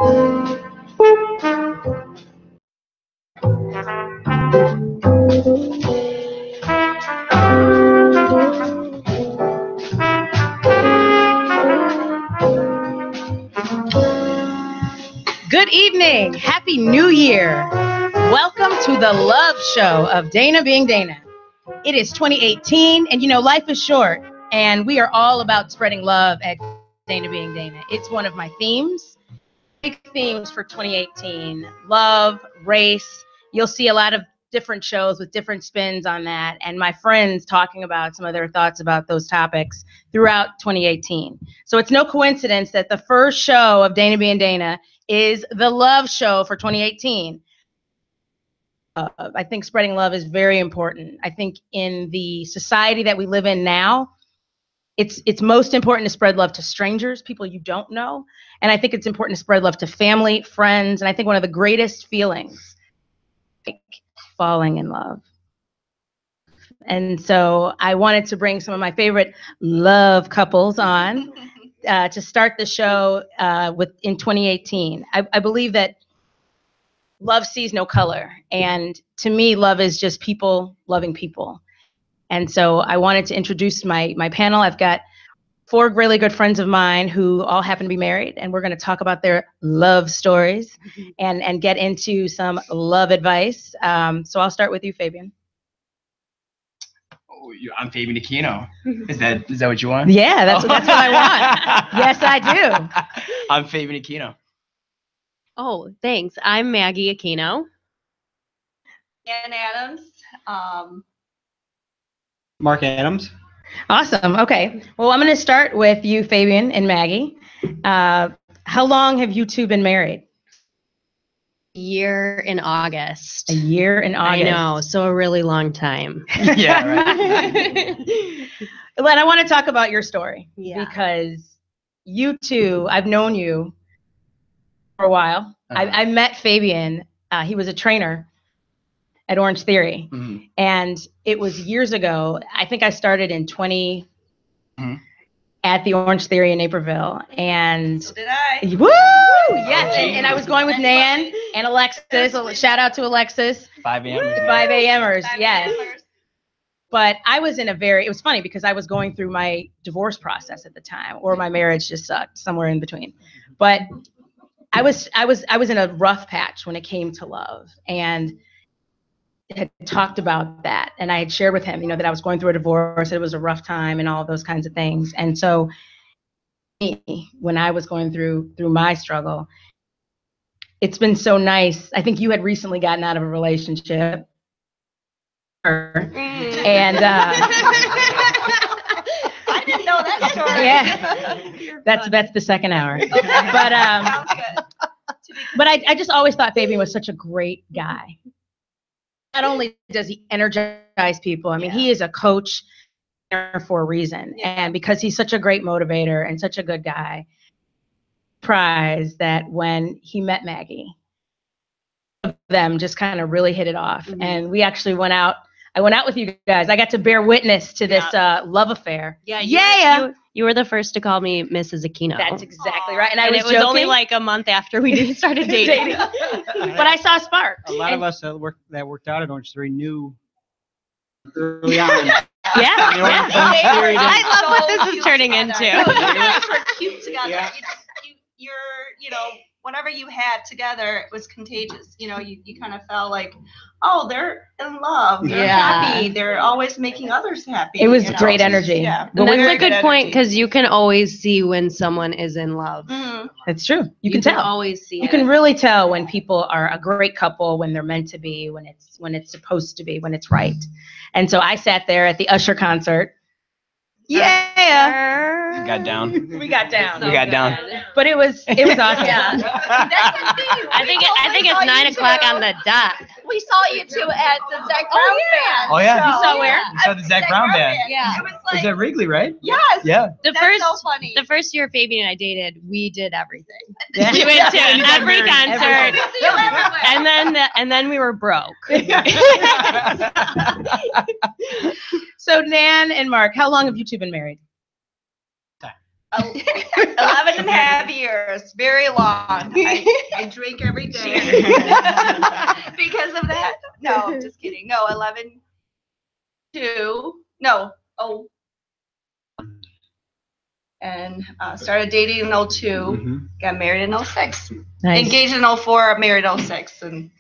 Good evening. Happy New Year. Welcome to the Love Show of Dana Being Dana. It is 2018, and you know, life is short, and we are all about spreading love at Dana Being Dana. It's one of my themes, big themes for 2018. Love, race. You'll see a lot of different shows with different spins on that, and my friends talking about some of their thoughts about those topics throughout 2018. So it's no coincidence that the first show of Dana Being Dana is the Love Show for 2018. I think spreading love is very important. I think in the society that we live in now, it's most important to spread love to strangers, people you don't know. And I think it's important to spread love to family, friends. And I think one of the greatest feelings, like falling in love. And so I wanted to bring some of my favorite love couples on to start the show in 2018. I believe that love sees no color. And to me, love is just people loving people. And so I wanted to introduce my panel. I've got 4 really good friends of mine who all happen to be married, and we're going to talk about their love stories and get into some love advice. So I'll start with you, Fabian. I'm Fabian Aquino. Is that what you want? Yeah, that's what I want. Yes, I do. I'm Fabian Aquino. Oh, thanks. I'm Maggie Aquino. Ann Adams. Mark Adams. Awesome. Okay. Well, I'm going to start with you, Fabian and Maggie. How long have you two been married? Year in August. A year in August. I know, so a really long time. Yeah, right. Len, I want to talk about your story because you two, I've known you for a while. I met Fabian. He was a trainer at Orange Theory. Mm-hmm. And it was years ago. I think I started in at the Orange Theory in Naperville. And So did I. Woo! Yes. And I was going with Nan and Alexis. Shout out to Alexis. 5 a.m. 5 a.m.ers. 5 Yes. a.m.ers. But I was it was funny because I was going through my divorce process at the time, or my marriage just sucked, somewhere in between. But I was in a rough patch when it came to love, and had talked about that, and I had shared with him, that I was going through a divorce, it was a rough time, and all of those kinds of things. And so, when I was going through my struggle, it's been so nice. I think you had recently gotten out of a relationship, and I didn't know that story. Yeah, that's the second hour. Okay. But Sounds good. but I just always thought Fabian was such a great guy. Not only does he energize people, I mean, he is a coach for a reason. And because he's such a great motivator and such a good guy, surprised that when he met Maggie, them just kind of really hit it off. Mm-hmm. And we actually went out. I went out with you guys. I got to bear witness to this love affair. Yeah. You were the first to call me Mrs. Aquino. That's exactly right. And it was joking. only like a month after we started dating. But I saw sparks. A lot of us that worked out at Orange Theory knew early on. Yeah. I love what this is turning into. You guys were cute together. Yeah. You're, whatever you had together, it was contagious. You kind of felt like, oh, they're in love. They're happy. They're always making others happy. It was great energy. Yeah. And that's a good point, energy. because you can always see when someone is in love. Mhm. It's true. You can tell. Always see You it. can really tell when people are a great couple, when they're meant to be, when it's supposed to be, when it's right. And so I sat there at the Usher concert. Yeah. We got down. We got down. We got down. But it was awesome. Yeah. That's the thing. I think it's 9 o'clock on the dot. We saw you two at the Zach Brown band. Oh, yeah. You saw where? We saw the Zach Brown band. Yeah. It was like, Is that Wrigley, right? yes. Yeah. That's so funny. The first year Fabian and I dated, we did everything. Yeah. We went to every married. concert, See you everywhere. and then we were broke. So Nan and Mark, how long have you two been married? 11 and a half years, very long. I drink every day because of that. No, just kidding. No, 11, 2, no, oh. And started dating in 02, got married in 06. Nice. Engaged in 04, married in 06. And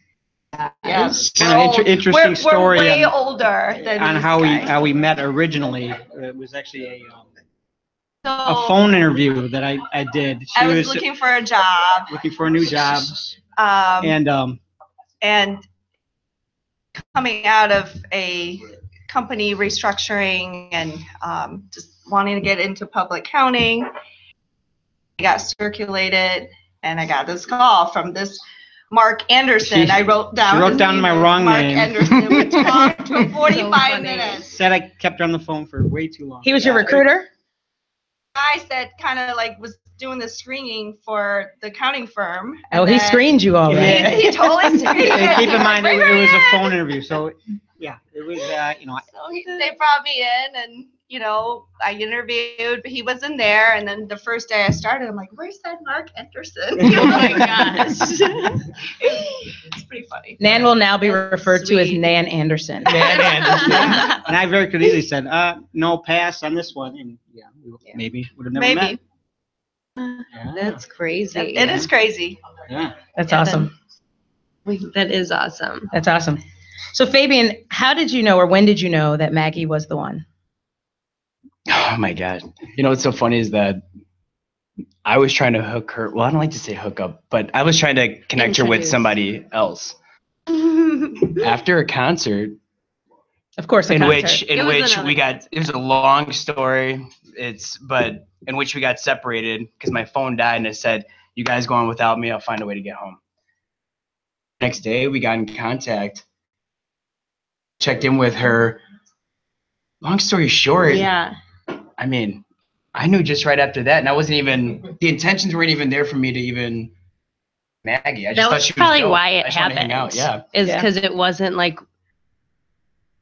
yeah, Kind of interesting story. We're way older than on these how guys. we met originally. It was actually a So, phone interview that I did. She I was looking for a job. looking for a new job, And and coming out of a company restructuring and just wanting to get into public accounting, I got circulated, and I got this call from this Mark Anderson. I wrote down. She wrote his down name my is wrong Mark name. Anderson. We talked for 45 funny. minutes. said I kept her on the phone for way too long. He was your recruiter? Guy that kind of like was doing the screening for the accounting firm. Oh, he screened you all right. Yeah. He totally screened me. And keep in mind, it was a Right. phone interview, so yeah, it was So they brought me in, and I interviewed, but he wasn't there. And then the first day I started, I'm like, "Where's that Mark Anderson?" Oh my gosh. It's pretty funny. Nan will now be That's referred to as sweet. Nan Anderson. yeah. And I very could easily said, no, pass on this one, and maybe would have never Maybe. met. Yeah. That's crazy. It is crazy. Yeah. That's Yeah, awesome. That is awesome. That's awesome. So Fabian, how did you know, or when did you know that Maggie was the one? Oh my God. What's so funny is that I was trying to hook her. Well, I don't like to say hook up, but I was trying to connect her with Introduce. somebody else. After a concert, Of course, a in concert. which It was we got, another it was a long story. But in which we got separated because my phone died, and it said, "You guys go on without me. I'll find a way to get home." Next day, we got in contact, checked in with her. Long story short, Yeah. I mean, I knew just right after that, and I wasn't even, the intentions weren't even there for me to even Maggie. I just That thought was she was probably dope. why I it just wanted to hang happened. out. Yeah. Is Yeah. because it wasn't like,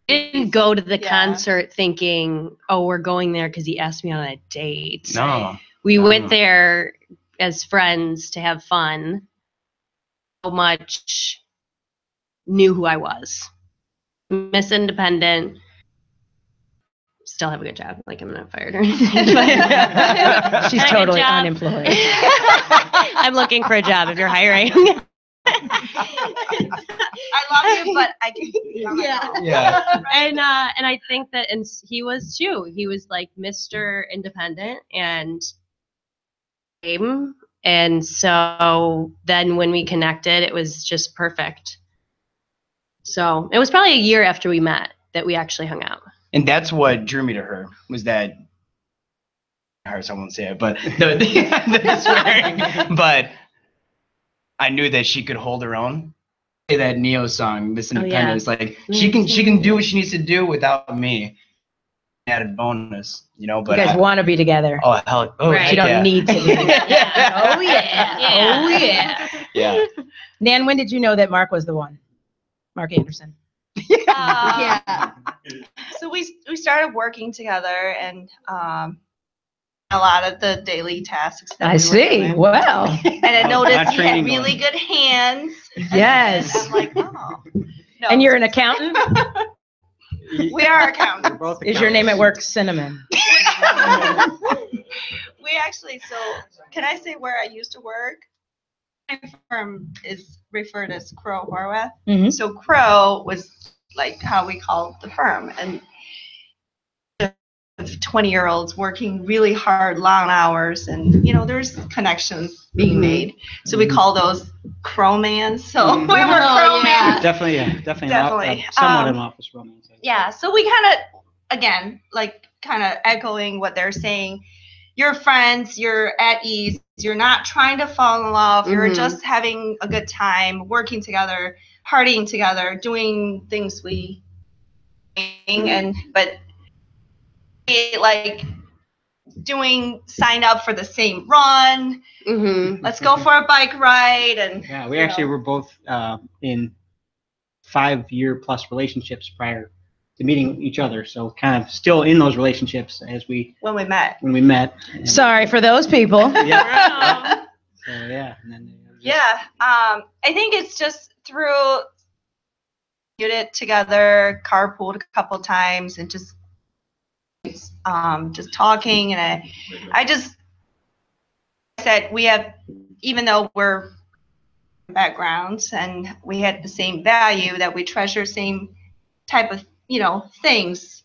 we didn't go to the Yeah. concert thinking, oh, we're going there because he asked me on a date. No. We No. went there as friends to have fun. So much knew who I was. Miss Independent. Still have a good job. Like, I'm not fired or anything. But She's Good totally job. unemployed. I'm looking for a job if you're hiring. I love you, but I can. Yeah. Yeah. And I think that, and he was too. He was like Mr. Independent and game. And so then when we connected, it was just perfect. So it was probably a year after we met that we actually hung out. And that's what drew me to her, was that, I won't say it, but the swearing. But I knew that she could hold her own. That Neo song, Miss Independent, is like, she can do what she needs to do without me. Added bonus, but You guys want to be together. oh hell, oh Right. heck You don't yeah. need to be. Yeah. Oh yeah. Yeah. Oh yeah. Yeah. Nan, when did you know that Mark was the one? Mark Anderson. Yeah. So we started working together, and a lot of the daily tasks. That I we were see. doing. Wow. And I noticed Not he had training really good hands. Yes. I'm like, oh. No. And you're an accountant? We are accountants. Both Is your name at work Cinnamon? We actually, so can I say where I used to work? My firm is referred as Crow Horwath. Mhm. So Crow was like how we called the firm, and 20-year-olds working really hard, long hours, and there's connections being made. So we call those Crowmans. So we were Crowmans. yeah. Definitely, Definitely. Somewhat an office romance. Yeah, so we kind of, again, like kind of echoing what they're saying. You're friends, you're at ease, you're not trying to fall in love, you're Mhm. just having a good time, working together, partying together, doing things but like sign up for the same run, Mm-hmm. let's go for a bike ride, and Yeah, we actually were both in 5-year plus relationships prior to meeting each other. So kind of still in those relationships as when we met. And, Sorry for those people. yeah. So yeah. And then Yeah. I think it's just through it together, carpooled a couple times, and just talking. And I just said we have, even though we're backgrounds and we had the same value, that we treasure same type of things.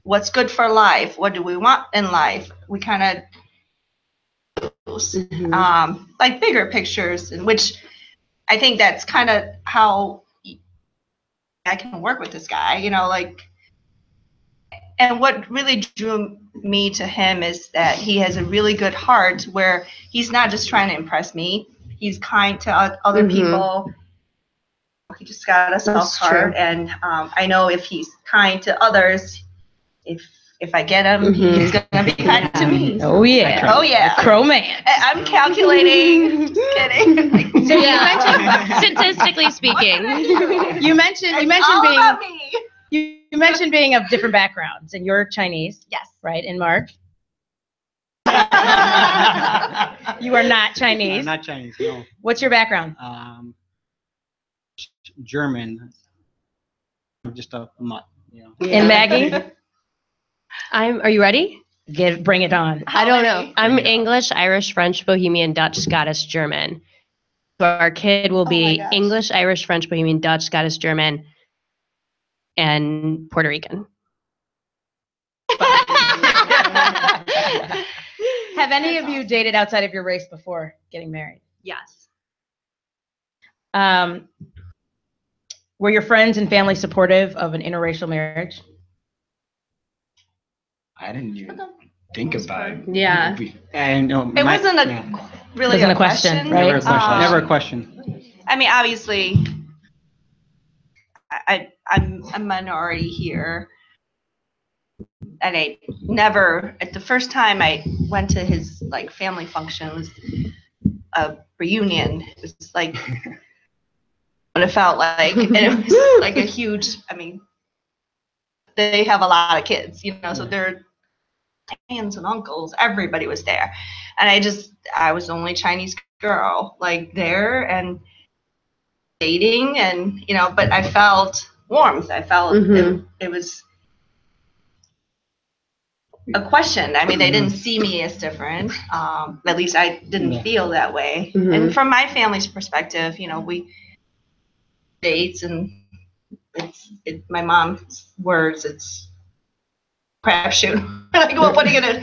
What's good for life? What do we want in life? We kind of like bigger pictures, in which I think that's kind of how I can work with this guy, and what really drew me to him is that he has a really good heart, where he's not just trying to impress me. He's kind to other people. He just got a soft heart, and I know if he's kind to others, if I get him, he's gonna be kind to me. Oh yeah. Oh yeah. Crow man. I'm calculating. Just kidding. So you mentioned Statistically speaking. you mentioned all being about me. you mentioned being of different backgrounds, and you're Chinese. Yes. Right, and Mark? You are not Chinese. I'm not Chinese, no. What's your background? German. I'm just a mutt, And Maggie? Are you ready? Bring it on. I don't know. I'm English, Irish, French, Bohemian, Dutch, Scottish, German. So our kid will be gosh. English, Irish, French, Bohemian, Dutch, Scottish, German, and Puerto Rican. Have any of you dated outside of your race before getting married? Yes. Were your friends and family supportive of an interracial marriage? I didn't even think about it. Yeah. And It wasn't really Wasn't a a question, question, right? Never a question. I mean, obviously, I'm a minority here, and I never. At the first time I went to his family function, it was a reunion. It was like what it felt like, and it was like a huge. I mean, they have a lot of kids, so they're aunts and uncles. Everybody was there, and I was the only Chinese girl there and dating, and but I felt warmth. I felt it was a question. I mean, they didn't see me as different. At least I didn't feel that way. And from my family's perspective, we dates, and it's my mom's words. It's crapshoot. What are you gonna?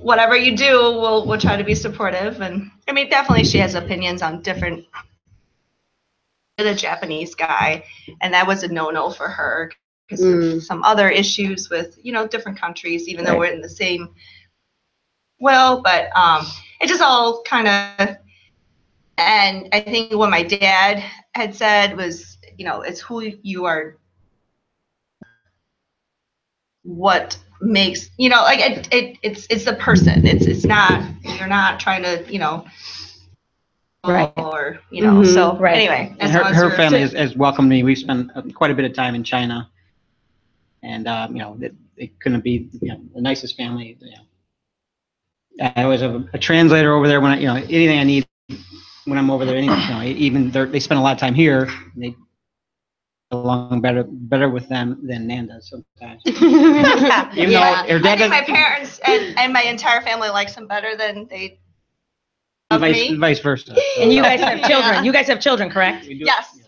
Whatever you do, we'll try to be supportive. And I mean, definitely, she has opinions on different. The Japanese guy, and that was a no-no for her because of some other issues with different countries, even though we're in the same but it just all kind of, and I think what my dad had said was it's who you are, what makes it's the person, it's not, you're not trying to Right. Or so anyway, And her family has welcomed me. We've spent quite a bit of time in China, and they couldn't be the nicest family. I always have a translator over there when anything I need when I'm over there. Even they spend a lot of time here. And they get along better with them than Nan does sometimes. Even though her dad I think my parents and my entire family likes him better than they. Vice versa. And you guys have children. You guys have children, correct? We do. Yes.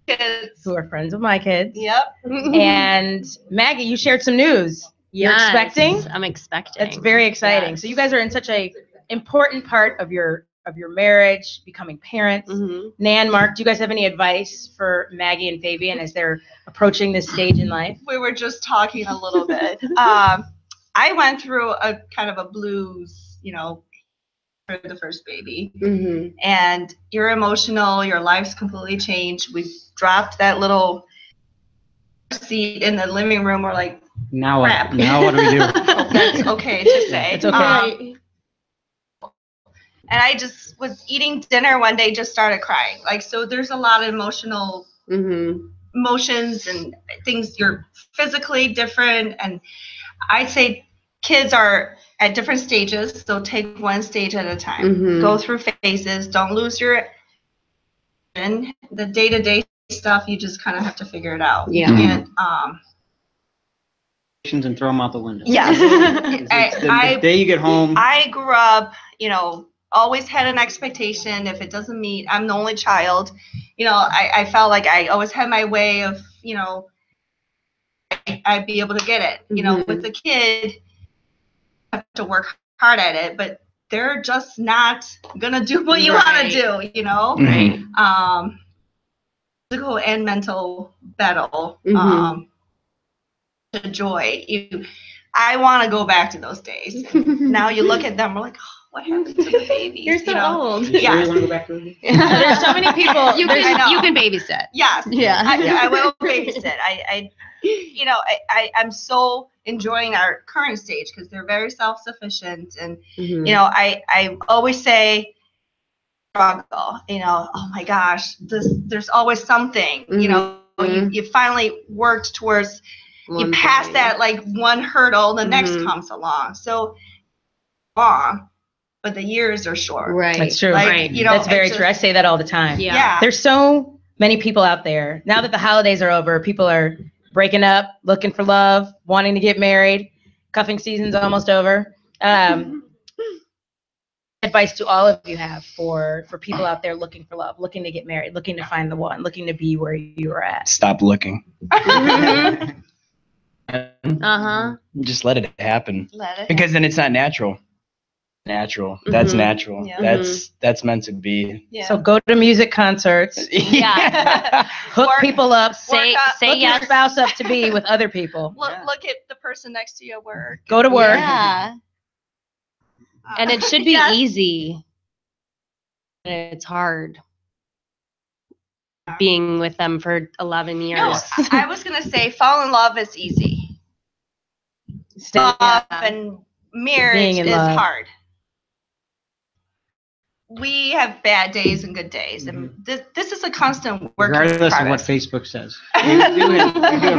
Kids. Who are friends of my kids. Yep. And Maggie, you shared some news. You're expecting? I'm expecting. That's very exciting. Yes. So you guys are in such a important part of your marriage, becoming parents. Nan, Mark, do you guys have any advice for Maggie and Fabian as they're approaching this stage in life? We were just talking a little bit. I went through a kind of a blues, for the first baby, and you're emotional, your life's completely changed. We dropped that little seat in the living room. We're like, now crap. Now what do we do? That's okay to say. It's okay. And I just was eating dinner one day, just started crying. So there's a lot of emotional emotions and things. You're physically different, and I'd say kids are at different stages, so take one stage at a time. Mhm. Go through phases. Don't lose your the day-to-day stuff. You just kind of have to figure it out. Yeah. And And throw them out the window. yes, The day you get home. I grew up, always had an expectation. If it doesn't meet, I'm the only child. I felt like I always had my way of, I'd be able to get it. Mhm. With the kid, you have to work hard at it, but they're just not gonna do what you want to do. Right. Physical and mental battle. Mhm. To joy. I want to go back to those days. Now you look at them, we're like, oh, what happened to the babies? You're so old. You sure Yes. you want to go back to it? There's so many people. You I know. can babysit. Yes. Yeah. I will babysit. I'm so enjoying our current stage because they're very self-sufficient, and Mhm. I always say struggle. Oh my gosh, there's always something. Mhm. You finally worked towards. You One pass thing. that like one hurdle, the next Mhm. comes along. So long, but the years are short. Right. That's true. Like, Right. That's very true. I say that all the time. Yeah. There's so many people out there. Now that the holidays are over, people are breaking up, looking for love, wanting to get married. Cuffing season's almost over. Advice to all of you have for people out there looking for love, looking to get married, looking to find the one, looking to be where you are at. Stop looking. Mhm. Uh-huh. Just let it happen. Let it Because then it's not natural. That's Mhm. natural. Yeah. That's meant to be. Yeah. So go to music concerts, Yeah. hook Work- people up, Say up- say hook your yes. spouse up to be with other people. look at the person next to you at work. Go to work. Yeah. And it should be Yes. easy. It's hard being with them for 11 years. No, I was gonna say fall in love is easy. Stay- Love and marriage Being in is love. hard. We have bad days and good days, and this is a constant work in Regardless of what progress. Facebook says. You do have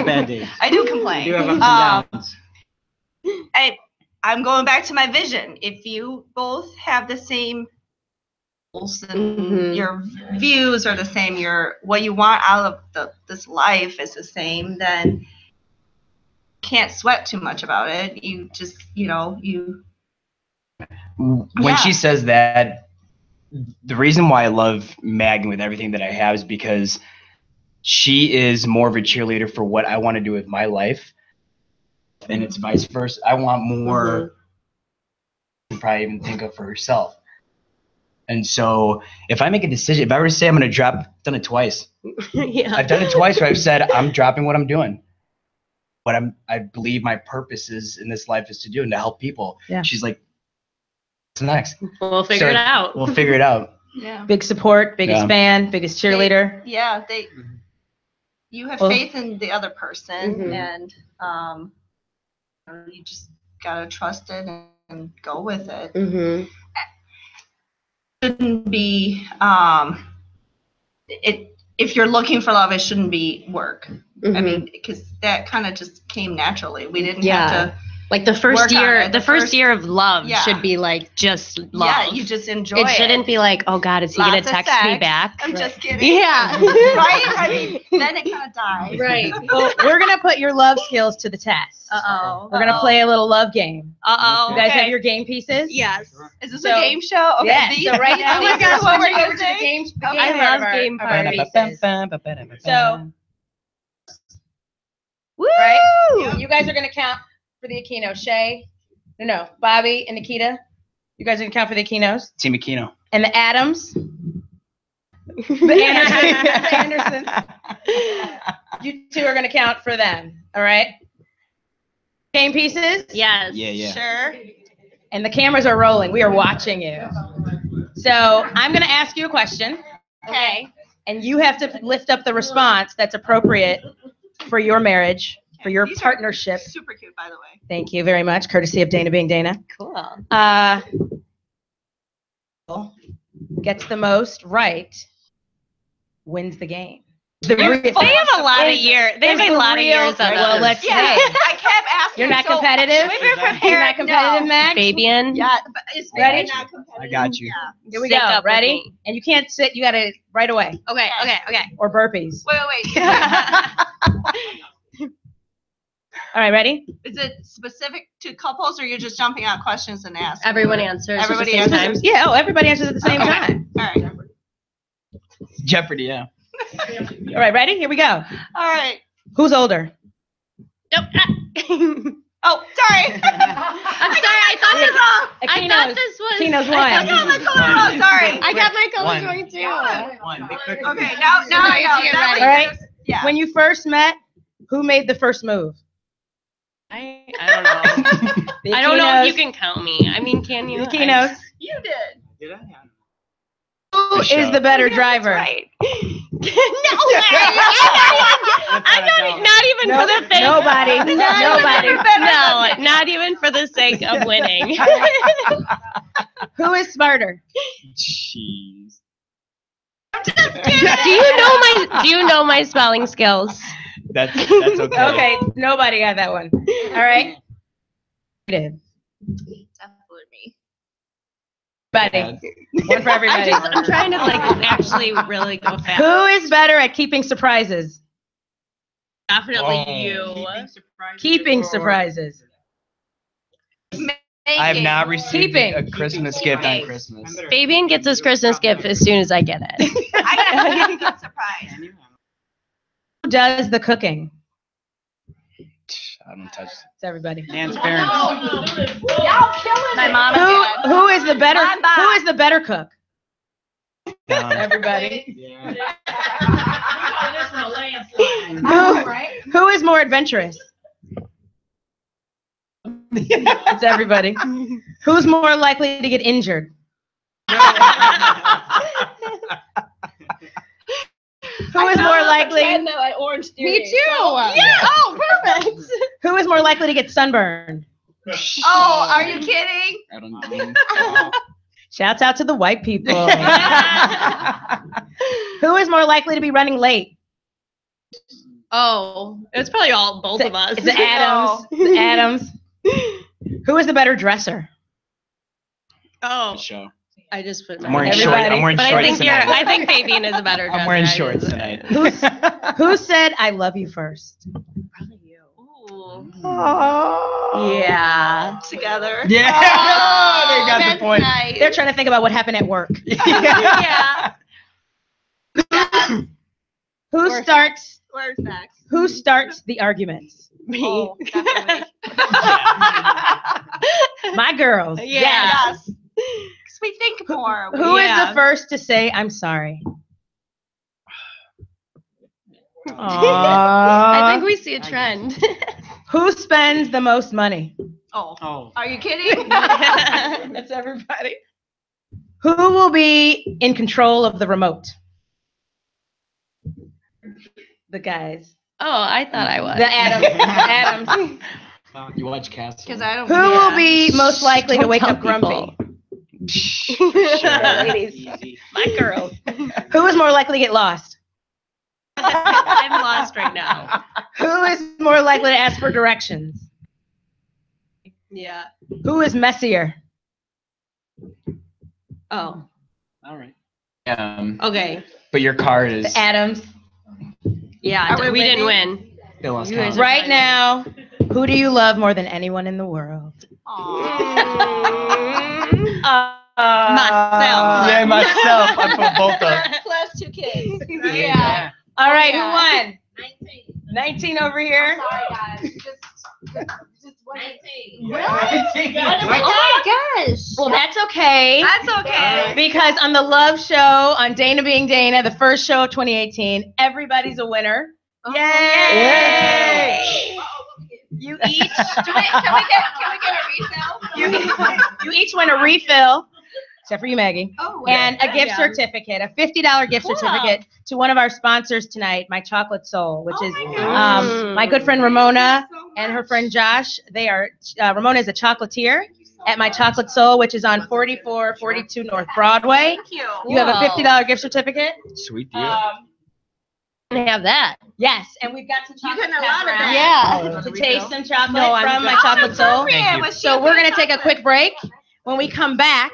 bad days. I do You complain. do have ups and downs. I'm going back to my vision. If you both have the same goals and Mhm. your views are the same, what you want out of this life is the same, then can't sweat too much about it. You just, When Yeah. she says that, the reason why I love Megan with everything that I have is because she is more of a cheerleader for what I want to do with my life, and it's vice versa. I want more than probably even think of for herself. And so if I make a decision, if I were to say I'm going to drop, I've done it twice. Yeah. I've done it twice where I've said I'm dropping what I'm doing. What I believe my purpose is in this life is to do and to help people. Yeah. She's like, what's next? We'll figure So it out. We'll figure it out. yeah. Big support, biggest Yeah. fan, biggest cheerleader. You have Well- faith in the other person, Mhm. and you just gotta trust it and go with it. Mhm. Shouldn't be if you're looking for love, it shouldn't be work. I Mhm. mean, because that kind of just came naturally. We didn't Yeah. have to. Like the first Work on year, it. the The first first- year of love Yeah. should be like just love. Yeah, you just enjoy it shouldn't be like, oh God, is he gonna Lots of text me sex. back? I'm just kidding. Yeah. Right? I mean, then it kind of dies. Right. Well, we're going to put your love skills to the test. Uh-oh. We're going to play a little love game. Uh-oh. You guys have Okay. your game pieces? Yes. Is this So- a game show? Okay. Yeah. these- So right now, oh my these are gosh, what we're switching over to the using? game. Okay. I part love of our- game of our parties. pieces. So, Woo! right? You guys are going to count for the Aquino. Shay, no, Bobby and Nikita. You guys are going to count for the Aquinos. Team Aquino. And the Adams. The Anderson. You two are going to count for them. All right? Game pieces? Yes. Yeah. Sure. And the cameras are rolling. We are watching you. So I'm going to ask you a question. Okay. And you have to lift up the response that's appropriate for your marriage, for your These are partnership. Super cute, by the way. Thank you very much, courtesy of Dana being Dana. Cool. Gets the most right, wins the game. They have a lot of years. They have a lot of years on Well, us. let's Yeah, say. I kept asking. You're not so competitive? we were prepared. You're not competitive, No. Max? Fabian. Yeah, but it's Ready? not competitive. I got you. Yeah. Here we Stick go. up with Ready? me. And you can't sit. You got to right away. Okay. Or burpees. Wait. All right, ready? Is it specific to couples, or you're just jumping out questions and asking? Everyone answers. Everybody at the same answers. time. Yeah. Oh, everybody answers at the same Okay. time. All right. Jeopardy, yeah. All right, ready? Here we go. All right. Who's older? Nope. Oh, sorry. I'm sorry. I thought this was. Kino's I got one. my color wrong. Sorry. I got my colors One. wrong too. One. Okay, now I know. Get That ready. was All right. just- Yeah. When you first met, who made the first move? I don't know. The I don't know if you Aquinos. can count me. I mean, can you? The Aquinos. You did. Did I? Who is the better driver? Right. No way. Not even for the sake. Nobody. Nobody. No, not even for the sake of winning. Who is smarter? Jeez. Do you know my spelling skills? That's okay. Okay, nobody got that one. All right. Definitely me. Everybody. One for everybody. I'm trying to actually really go fast. Who is better at keeping surprises? Definitely Oh. you. Keeping surprises. I have not received Keeping. a Christmas gift on Christmas. Fabian gets his Christmas gift as soon as I get it. I get a surprise. Who does the cooking? I don't touch. It's everybody. Nan's parents. Y'all killing my mom and dad. Who is the better? Mom, Bob. Who is the better cook? Everybody. Everybody. Who is more adventurous? It's everybody. Who's more likely to get injured? Who is more likely? Me too. Yeah. Oh, perfect. Who is more likely to get sunburned? Oh, are you kidding? I don't know. Shouts out to the white people. Who is more likely to be running late? Oh, it's probably both of us. It's the Adams. The Adams. Who is the better dresser? Oh, Show. I just put. I'm wearing Everybody. shorts. I'm wearing But shorts I think tonight. I think Fabian is a better. I'm wearing dresser. shorts tonight. Who said I love you first? Probably you. Ooh. Yeah. Together. Yeah. Oh, they got that's the point. nice. They're trying to think about what happened at work. Yeah. Who starts? Where's Max? Who starts the arguments? Me. Oh, definitely. My girls. Yeah. Yes. 'Cause we think more. Who is Yeah. the first to say I'm sorry? I think we see a trend. Who spends the most money? Oh. Oh. Are you kidding? That's everybody. Who will be in control of the remote? The guys. Oh, I thought I was. The Adams. Adams. You watch Castle. Because I don't. Who will be most likely to Don't wake tell up grumpy? Ladies. Easy. My girl. Who is more likely to get lost? I'm lost right now. Who is more likely to ask for directions? Yeah. Who is messier? Oh. All right. Okay. But your card is. The Adams. Yeah. Are we didn't win. It lost You guys count. are- Right now, who do you love more than anyone in the world? Myself. Yeah, myself. I put both up. Plus 2 kids. Yeah. All right, Yeah. who won? 19 over here. Sorry, guys. Just 19. Oh my gosh. Well, that's okay. That's okay. Because on the Love Show, on Dana Being Dana, the first show of 2018, everybody's a winner. Oh, Yay! You each, Can we get a refill? you each win a refill, except for you, Maggie, Oh, and a gift Yeah. certificate, a $50 gift Cool. certificate to one of our sponsors tonight, My Chocolate Soul, which is gosh. my good friend Ramona and her friend Josh. They are Ramona is a chocolatier at My Chocolate Soul, which is on 4442 North Broadway. Thank you. You have a Wow. $50 gift certificate. Sweet deal. And have that. Yes, and we've got some chocolate. getting a lot of pepper. that. Yeah, to taste some chocolate No, I'm from my good. chocolate soul. Thank you. So we're gonna take a quick break. When we come back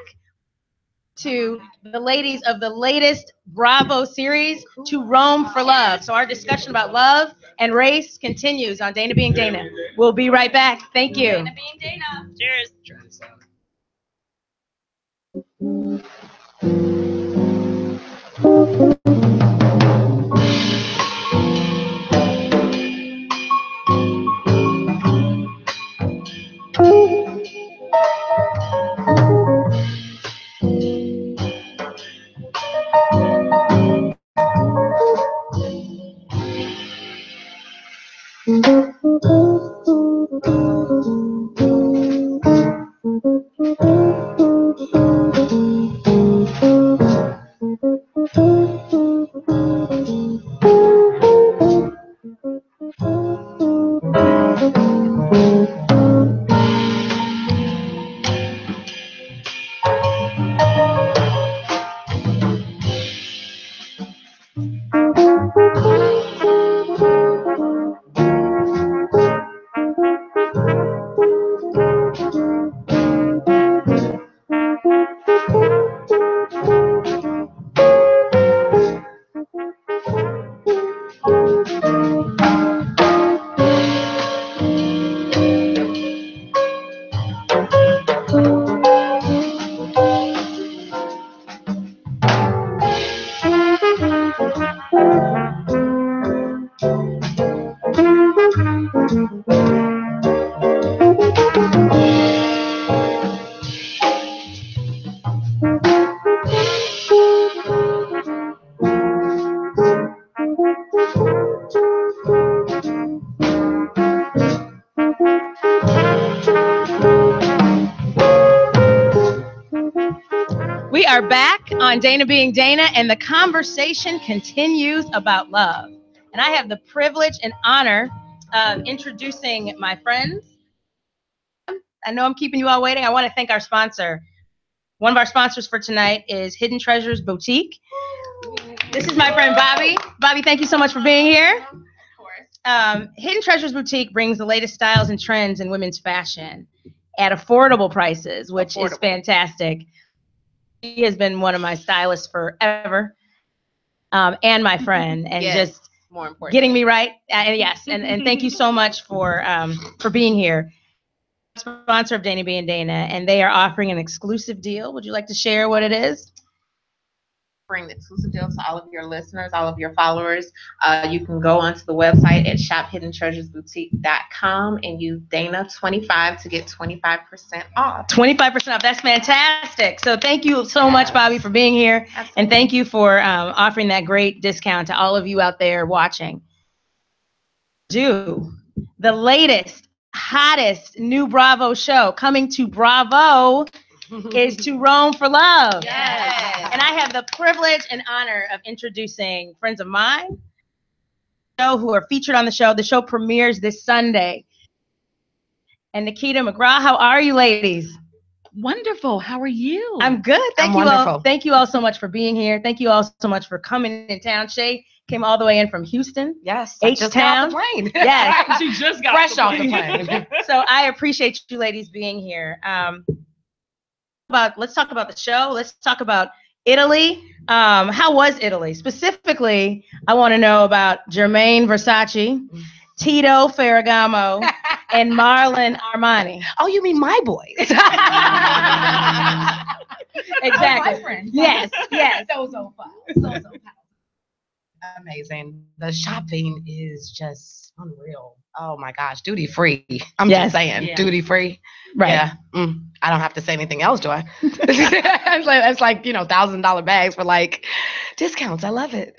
to the ladies of the latest Bravo series, To Rome for Love. So our discussion about love and race continues on Dana Being Dana. We'll be right back. Thank you. Dana Being Dana. Cheers. We are back on Dana Being Dana, and the conversation continues about love. And I have the privilege and honor of introducing my friends. I know I'm keeping you all waiting. I want to thank our sponsor. One of our sponsors for tonight is Hidden Treasures Boutique. This is my friend Bobby. Bobby, thank you so much for being here. Hidden Treasures Boutique brings the latest styles and trends in women's fashion at affordable prices, which is fantastic. She has been one of my stylists forever, and my friend, and just More important. getting me right. Yes, and thank you so much for being here. Sponsor of Dana Being Dana, and they are offering an exclusive deal. Would you like to share what it is? Bring the exclusive deal to all of your listeners, all of your followers. You can go onto the website at shophiddenTreasuresBoutique.com and use Dana25 to get 25% off. 25% off. That's fantastic. So thank you so much, Bobby, for being here. Absolutely. And thank you for offering that great discount to all of you out there watching. The latest, hottest new Bravo show coming to Bravo is To Rome for Love. Yes. And I have the privilege and honor of introducing friends of mine who are featured on the show. The show premieres this Sunday. And Nikita McGraw, how are you, ladies? Wonderful. How are you? I'm good. I'm wonderful. Thank you all so much for being here. Thank you all so much for coming in town. Shay came all the way in from Houston. Yes. H-Town. Plane. Yes. She just got Fresh off the plane. So I appreciate you ladies being here. Let's talk about the show. Let's talk about Italy. How was Italy? Specifically, I want to know about Jermaine Versace, Tito Ferragamo, and Marlon Armani. Oh, you mean my boys? Exactly. Yes. So fun. Amazing. The shopping is just unreal. Oh my gosh, duty free. I'm Yes. just saying, Yeah. duty free. Right. Yeah. I don't have to say anything else, do I? it's like $1,000 bags for like discounts. I love it.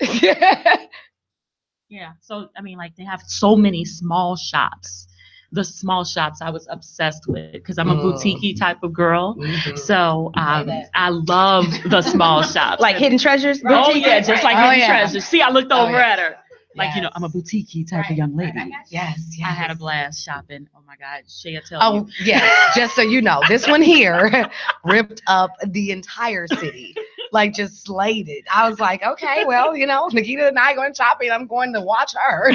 Yeah. So, I mean, like, they have so many small shops. The small shops I was obsessed with because I'm a boutique-y type of girl. So I love the small shops. Like Hidden Treasures? Oh, Boutique? yeah, just like Oh, Hidden yeah. Treasures. See, I looked over yeah. at her. Like, I'm a boutique-y type of young lady. Yes. I had a blast shopping. Oh, my God. Shay'll tell Oh, you. yeah. Just so you know, this one here ripped up the entire city. like just slayed it. I was like, okay, well, Nikita and I going shopping. I'm going to watch her.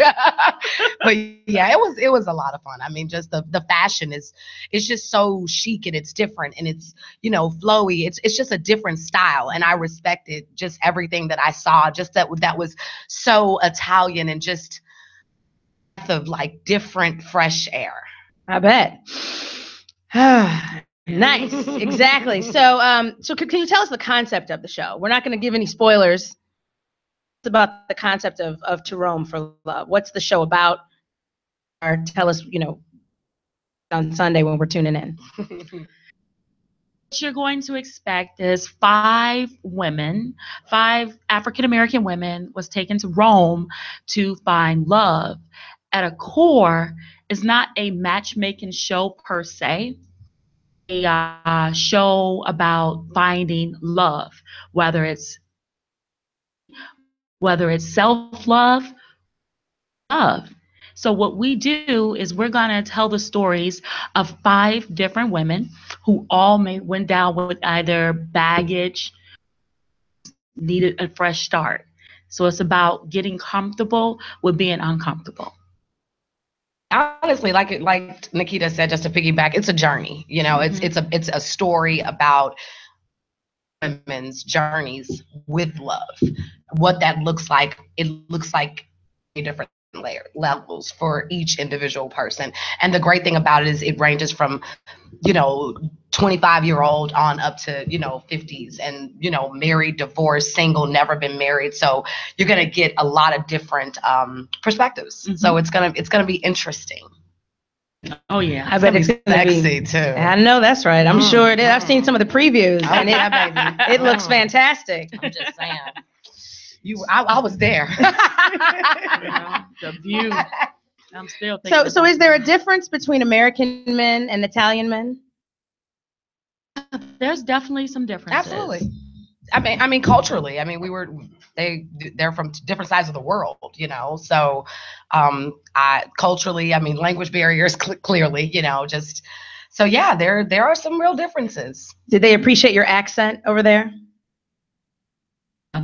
But yeah, it was a lot of fun. I mean, just the fashion it's just so chic and it's different and it's flowy. It's just a different style, and I respected just everything that I saw. Just that was so Italian and just of like different fresh air. I bet. Nice. Exactly. So can you tell us the concept of the show? We're not going to give any spoilers. It's about the concept of To Rome for Love. What's the show about? Or tell us, on Sunday when we're tuning in. What you're going to expect is 5 African-American women was taken to Rome to find love. At a core, is not a matchmaking show per se, a show about finding love, whether it's self-love, love. So what we do is we're going to tell the stories of 5 different women who all went down with either baggage, needed a fresh start. So it's about getting comfortable with being uncomfortable. Honestly, like Nikita said, just to piggyback, it's a journey. It's a story about women's journeys with love. What that looks like, it looks like different levels for each individual person. And the great thing about it is it ranges from 25-year-old on up to 50s and married, divorced, single, never been married. So you're gonna get a lot of different perspectives. Mm-hmm. So it's gonna be interesting. Oh yeah, I bet it's sexy too. I know that's right. I'm sure it is. I've seen some of the previews and it looks fantastic. I'm just saying. I was there. The view. I'm still thinking. So is there a difference between American men and Italian men? There's definitely some differences. Absolutely. I mean, culturally. I mean, they're from different sides of the world, So, culturally, I mean, language barriers clearly, so yeah, there are some real differences. Did they appreciate your accent over there?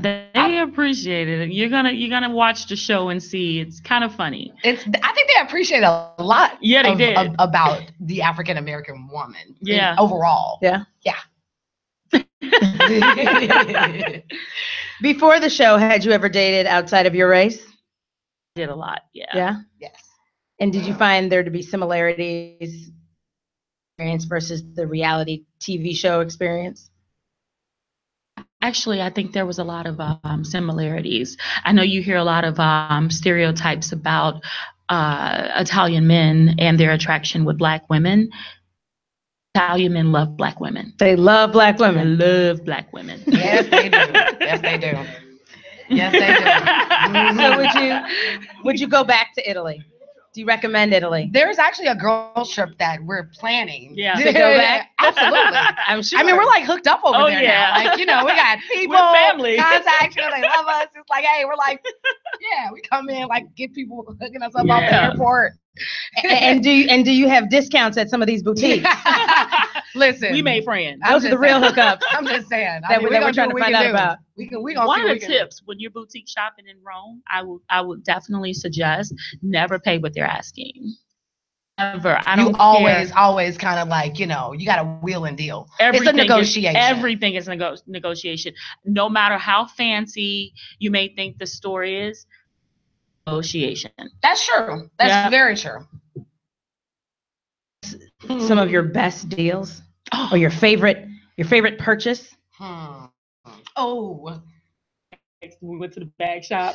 They appreciate it. You're gonna watch the show and see. It's kind of funny. I think they appreciate a lot. Yeah, they did. About the African American woman. Yeah. Overall. Yeah. Yeah. Before the show, had you ever dated outside of your race? Did a lot. Yeah. Yeah. Yes. And did you find there to be similarities experience versus the reality TV show experience? Actually, I think there was a lot of similarities. I know you hear a lot of stereotypes about Italian men and their attraction with Black women. Italian men love Black women. They love Black women. They love Black women. Yes, they do. Yes, they do. Yes, they do. So would you go back to Italy? Do you recommend Italy? There's actually a girl trip that we're planning. Yeah. To go back? Absolutely. I'm sure. I mean, we're like hooked up over there yeah. now. Like, we got people, We're family. contacts, they love us. It's like, hey, we're like, yeah, we come in, like, get people hooking us up off the airport. And do you have discounts at some of these boutiques? Listen, we made friends. Those are the real hookups. I'm just saying. That we're trying to find out about. One of the tips when you're boutique shopping in Rome, I would definitely suggest never pay what they're asking. Never. I don't always kind of like, you got a wheel and deal. Everything it's a negotiation. Everything is negotiation. No matter how fancy you may think the story is, negotiation. That's true. That's very true. Some of your best deals or your favorite purchase? Oh. We went to the bag shop.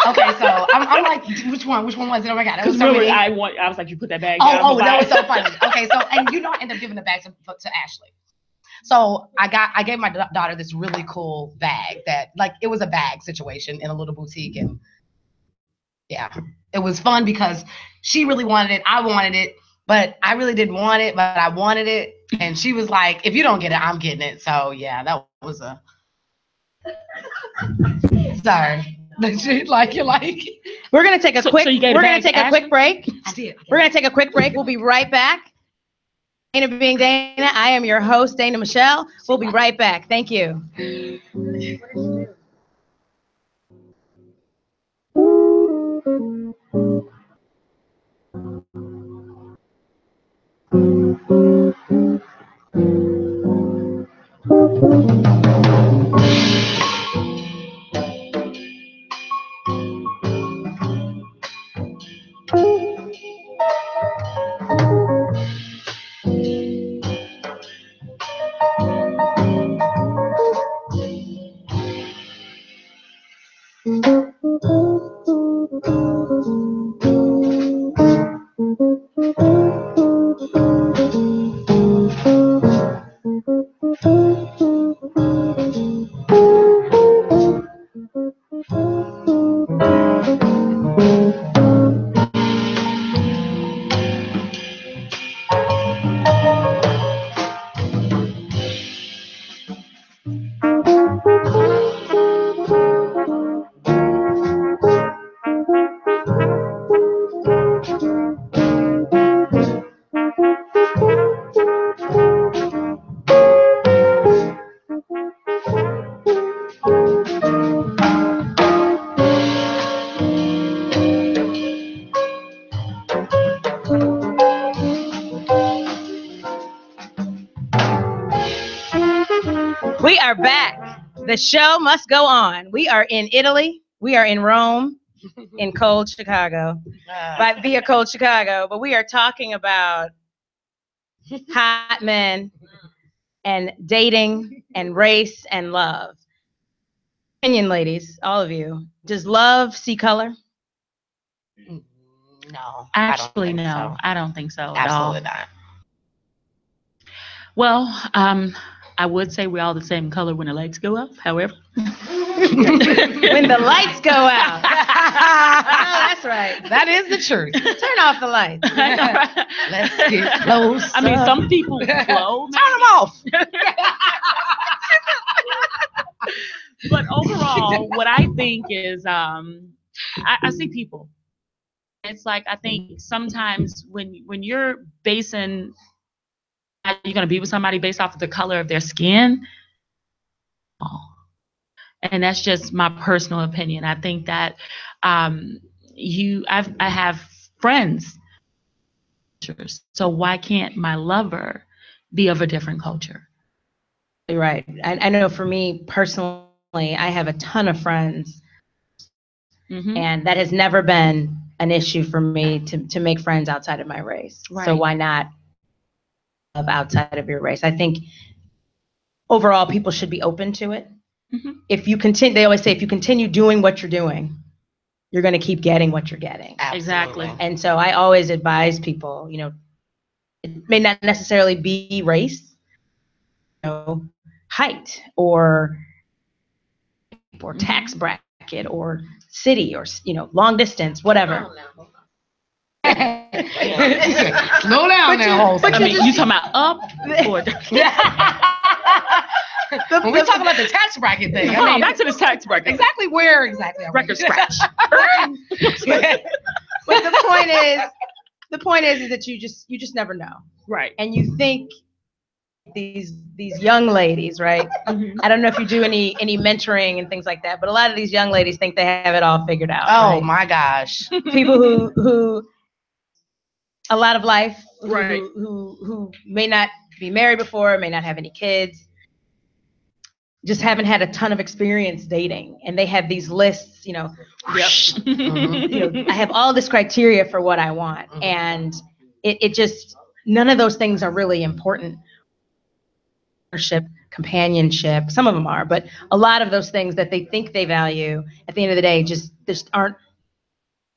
Okay, so I'm like, which one was it? Oh my God, it was so many. I was like, you put that bag down. Oh, that was so funny. Okay, so and I ended up giving the bag to Ashley. So I gave my daughter this really cool bag that, like, it was a bag situation in a little boutique, and yeah, it was fun because she really wanted it, I wanted it, but I really didn't want it, but I wanted it, and she was like, if you don't get it, I'm getting it. So yeah, that was a. Sorry. We're gonna take a quick break. I did. We're gonna take a quick break. We'll be right back. Dana being Dana. I am your host, Dana Michelle. We'll be right back. Thank you. We are back. The show must go on. We are in Italy. We are in Rome, in cold Chicago, via cold Chicago. But we are talking about hot men and dating and race and love. Opinion, ladies, all of you. Does love see color? No. Actually, no. So. I don't think so Absolutely at all. not. Well, I would say we're all the same color when the lights go up. However, When the lights go out. Oh, that's right. That is the truth. Turn off the lights. Let's get close. I mean, some people glow. Turn them off. But overall, what I think is, I see people. It's like, I think sometimes when you're basing, you're going to be with somebody based off of the color of their skin. And that's just my personal opinion. I think that I have friends, so why can't my lover be of a different culture? You're right. I know for me personally, I have a ton of friends, and that has never been an issue for me to make friends outside of my race. Right. So why not love outside of your race? I think overall people should be open to it. If you continue, they always say, if you continue doing what you're doing, you're going to keep getting what you're getting. Absolutely. Exactly. And so I always advise people, it may not necessarily be race, height or tax bracket or city or, long distance, whatever. Slow down now. I mean, you talking about up or when we talk about the tax bracket thing, I mean, back to this tax bracket. exactly where exactly are we? Record scratch. But the point is that you just never know. Right. And you think these young ladies, right? I don't know if you do any mentoring and things like that, but a lot of these young ladies think they have it all figured out. Oh right? my gosh. People who a lot of life, Right. who may not be married before, may not have any kids, just haven't had a ton of experience dating, and they have these lists, Yep. I have all this criteria for what I want, and it just, none of those things are really important. Partnership, companionship, some of them are, but a lot of those things that they think they value, at the end of the day, just aren't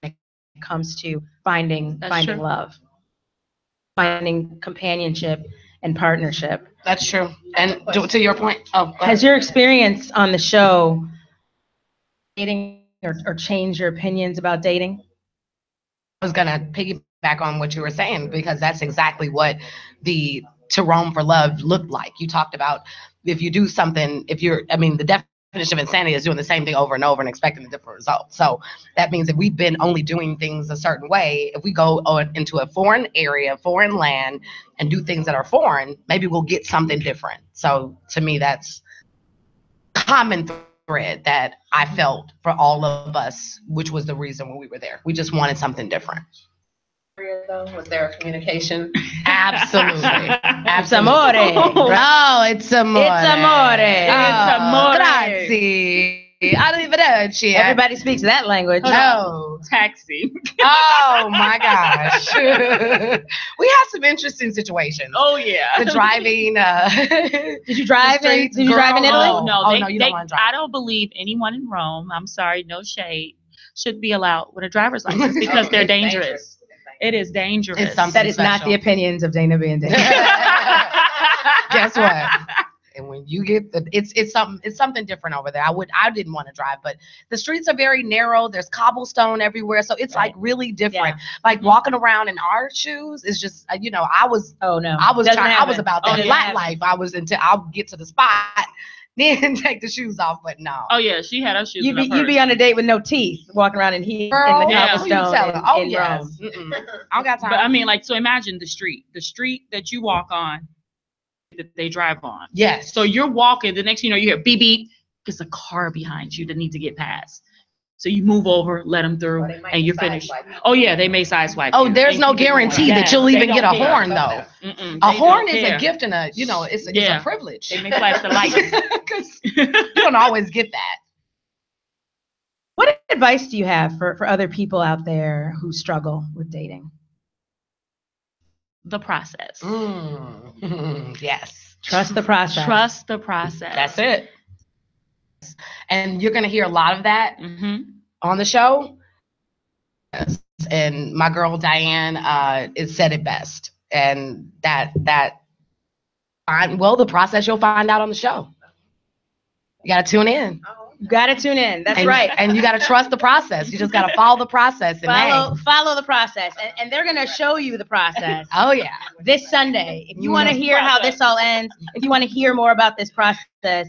when it comes to finding true. love, finding companionship and partnership. That's true. And to your point, Has your experience on the show dating or changed your opinions about dating? I was gonna piggyback on what you were saying, because that's exactly what the To Rome for Love looked like. You talked about if you do something, the definition of insanity is doing the same thing over and over and expecting a different result. So that means if we've been only doing things a certain way, if we go into a foreign area, foreign land, and do things that are foreign, maybe we'll get something different. So to me, that's common thread that I felt for all of us, which was the reason when we were there. We just wanted something different. Was there a communication? Absolutely. It's amore. Oh, it's amore. It's amore. Oh, amore. grazie. Arrivederci. Everybody speaks that language. No. Taxi. Oh my gosh. We had some interesting situations. Oh yeah. The driving. Did you drive in? Did you drive in Italy? Oh, no, Oh, no, you don't wanna drive. I don't believe anyone in Rome, I'm sorry, no shade, should be allowed with a driver's license because they're dangerous. It is dangerous. It's something That is not special. the opinions of Dana being Dana. Guess what? And when you get it's something different over there. I didn't want to drive, but the streets are very narrow. There's cobblestone everywhere, so it's like really different. Like walking around in our shoes is just I was Doesn't I was happen. about that Oh, flat yeah. life. I was until I'll get to the spot, then take the shoes off. But no. Oh yeah, she had her shoes You'd in her be purse. on a date with no teeth, walking around in heat Girl, in the Yeah. who you cobblestone telling? in, Oh in yes. Rome. Mm-mm. I don't got time. But I mean, like, so imagine the street that you walk on, that they drive on. Yes. So you're walking, the next thing you know, you hear beep beep. There's a car behind you that needs to get past. So you move over, let them through, and you're finished. Oh yeah, they may sideswipe. Oh, you. there's They no keep it going. guarantee that Yes, you'll they even get a don't care. horn though. Mm-mm, A they horn don't is care. a gift and it's Yeah. a privilege. They may flash the lights. Because you don't always get that. What advice do you have for other people out there who struggle with dating? The process. Yes. Trust the process. Trust the process. That's it. And you're going to hear a lot of that Mm-hmm. on the show. Yes. And my girl Diane it said it best. And the process you'll find out on the show. You got to tune in. You got to tune in. That's And- right. And you got to trust the process. You just got to follow the process. And Follow the process. And they're going to show you the process oh, yeah. this Sunday. If you want to hear how this all ends, if you want to hear more about this process,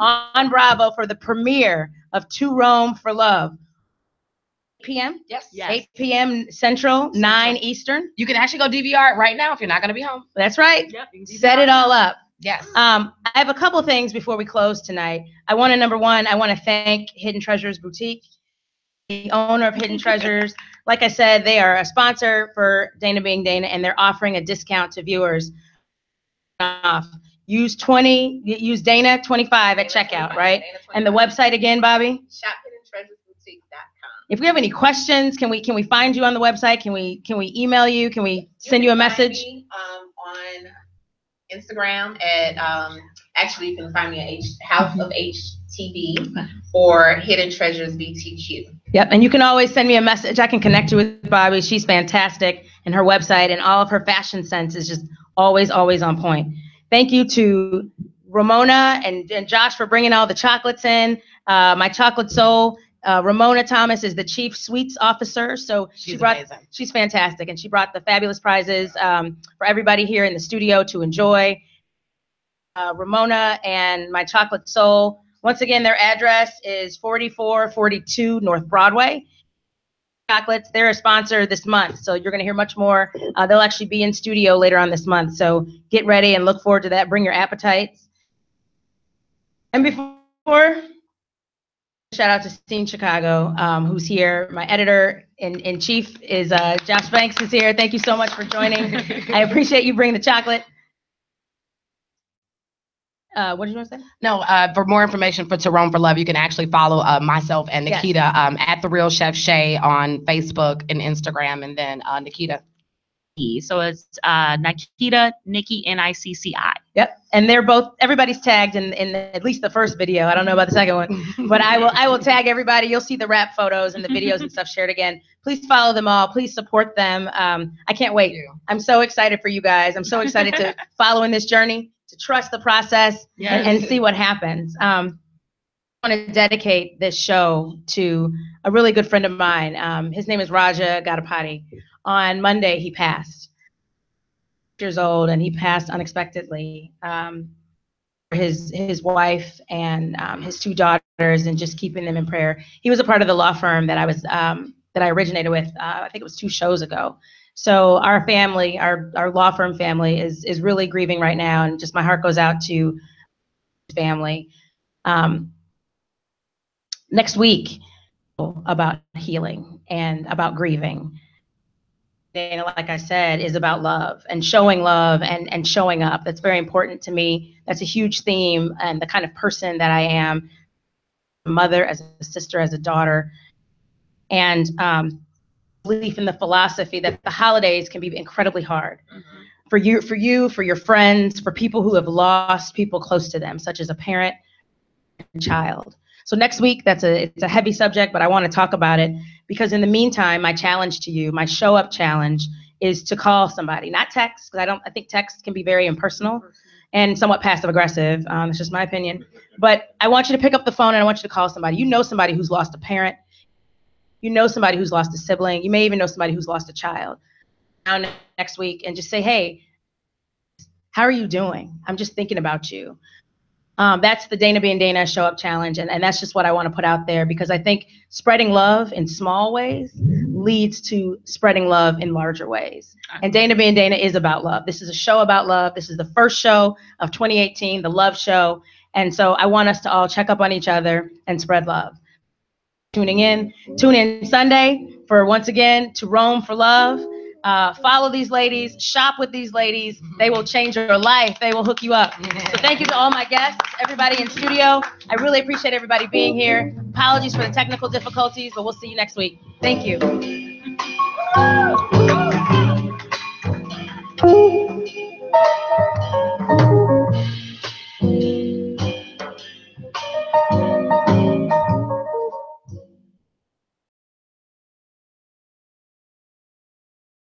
on Bravo for the premiere of To Rome for Love. 8 p.m. Yes. 8 p.m. Central, 9 Eastern. You can actually go DVR it right now if you're not going to be home. That's right. Yep. Set it all up. Yes. I have a couple things before we close tonight. I want to thank Hidden Treasures Boutique, the owner of Hidden Treasures. Like I said, they are a sponsor for Dana Being Dana, and they're offering a discount to viewers. Use Dana 25 at checkout, right? And the website again, Bobby? ShopHiddenTreasuresBoutique.com. If we have any questions, can we find you on the website? Can we email you? Can we send you a message? On Instagram at actually you can find me at House of HTV or Hidden Treasures BTQ. Yep, and you can always send me a message. I can connect you with Bobby. She's fantastic, and her website and all of her fashion sense is just always on point. Thank you to Ramona and Josh for bringing all the chocolates in. My chocolate soul. Ramona Thomas is the chief sweets officer, so She's amazing. She's fantastic, and she brought the fabulous prizes for everybody here in the studio to enjoy. Ramona and my chocolate soul. Once again, their address is 4442 North Broadway. Chocolates, they're a sponsor this month, so you're going to hear much more. They'll actually be in studio later on this month, so get ready and look forward to that. Bring your appetites. And before, shout out to Scene Chicago, who's here. My editor-in-chief is Josh Banks is here. Thank you so much for joining. I appreciate you bringing the chocolate. What did you want to say? No, for more information for To Rome for Love, you can actually follow myself and Yes. Nikita at The Real Chef Shay on Facebook and Instagram, and then Nikita. So it's Nikita, Nikki, Nicci. Yep. And they're everybody's tagged in at least the first video. I don't know about the second one, but I will tag everybody. You'll see the wrap photos and the videos and stuff shared again. Please follow them all. Please support them. I can't wait. I'm so excited for you guys. I'm so excited to follow in this journey, to trust the process and see what happens. I want to dedicate this show to a really good friend of mine. His name is Raja Gadapati. On Monday, he passed. Years old, and he passed unexpectedly. his wife and his 2 daughters, and just keeping them in prayer. He was a part of the law firm that I originated with. I think it was 2 shows ago. So our family, our law firm family, is really grieving right now, and just my heart goes out to his family. Next week, about healing and about grieving. Dana, like I said, is about love and showing love and showing up. That's very important to me. That's a huge theme, and the kind of person that I am, a mother, as a sister, as a daughter, and belief in the philosophy that the holidays can be incredibly hard for you, for your friends, for people who have lost people close to them, such as a parent and child. So next week, it's a heavy subject, but I want to talk about it because in the meantime, my challenge to you, my show up challenge, is to call somebody, not text, because I think text can be very impersonal and somewhat passive aggressive. That's just my opinion. But I want you to pick up the phone and I want you to call somebody. You know somebody who's lost a parent. You know somebody who's lost a sibling. You may even know somebody who's lost a child. Now next week, and just say, hey, how are you doing? I'm just thinking about you. That's the Dana Being Dana Show Up Challenge, and that's just what I want to put out there, because I think spreading love in small ways leads to spreading love in larger ways. And Dana Being Dana is about love. This is a show about love. This is the first show of 2018, the Love Show. And so I want us to all check up on each other and spread love. Tune in Sunday for, once again, To Rome for Love. Follow these ladies, shop with these ladies. They will change your life. They will hook you up. So thank you to all my guests, everybody in studio. I really appreciate everybody being here. Apologies for the technical difficulties, but we'll see you next week. Thank you.